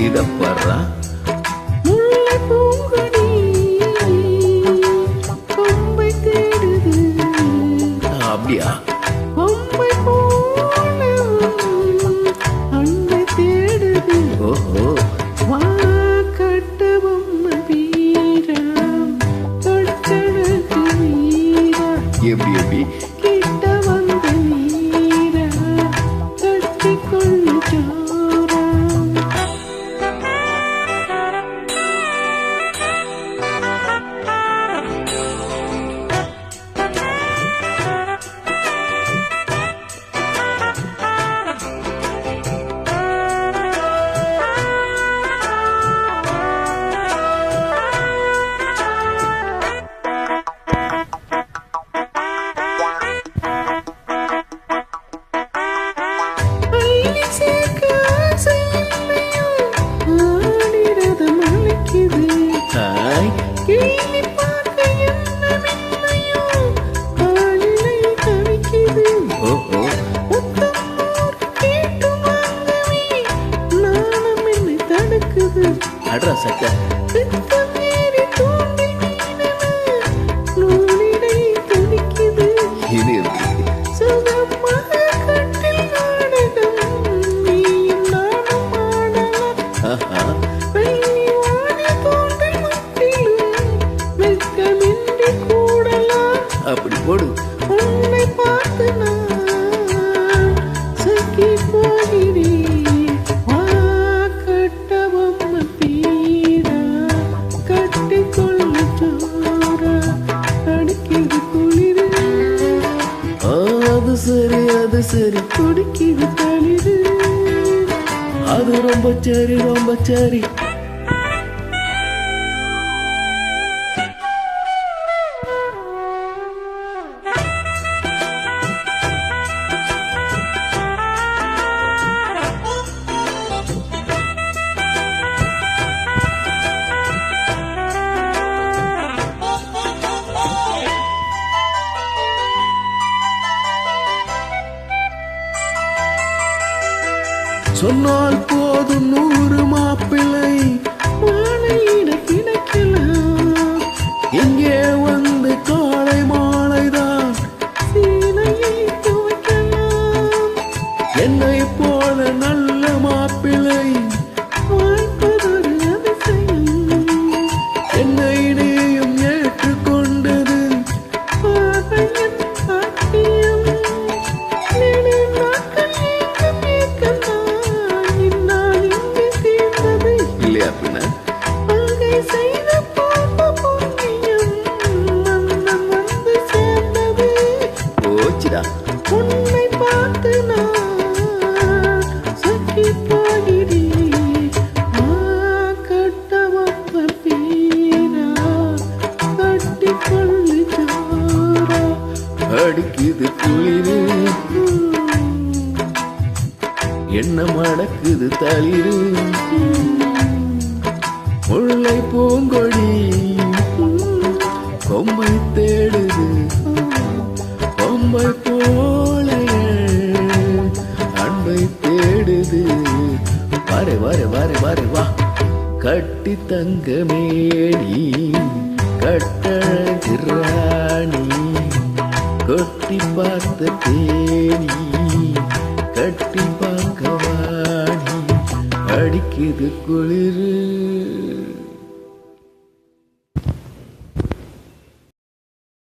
இத பர்றா அப்படியா? ஓஹோ எப்படி எப்படி அட்ரா சக்க இது அப்படி போடு. உன்னை பார்த்து நான் சக்கி போகிறேன். கட்ட பொம்மை பீரா கட்டிக்கொள்ள சோரா அடிக்குது குளிரு. அது சரி அது சரி குடிக்குது தளிரு. அது ரொம்ப சரி ரொம்ப சரி. சொன்னால் போதும் 100 மாப்பிள்ளை மாலையிட கிடைக்கலாம். எங்கே வந்து காலை மாலைதான் சீலையை துவைக்கலாம். என்னை போல நல்ல மாப்பிள்ளை வாழ்ப்பதொரு அதிசயம். என்னை நீயும் ஏற்றுக்கொண்டது பார்வையின் சாத்தியம். நெடும் நாட்கள் ஏக்கம் ஏக்கம்தான் இந்நாள் இங்கு தீர்ந்தது. இல்லையா பின்ன அங்கை செய்த பாப புண்ணியம் மன்னன் வந்து சேர்ந்தது. போச்சுடா. உன்னை பார்த்து நான் சக்கி போகிறேன். கட்ட பொம்மை பீரா கட்டிக்கொள்ளு சோரா. அடிக்குது குளிரு என்ன மடக்குது தளிரு. முல்லை பூங்கொடி கொம்பை தேடுது கொம்பை போல அன்பை தேடுது. வாரே வாரே வாரே வாரே வா கட்டி தங்கமேனி கட்டழகிராணி கொட்டி பார்த்த தேனி கட்டி பார்க்கவாணி அடிக்குது குளிரு.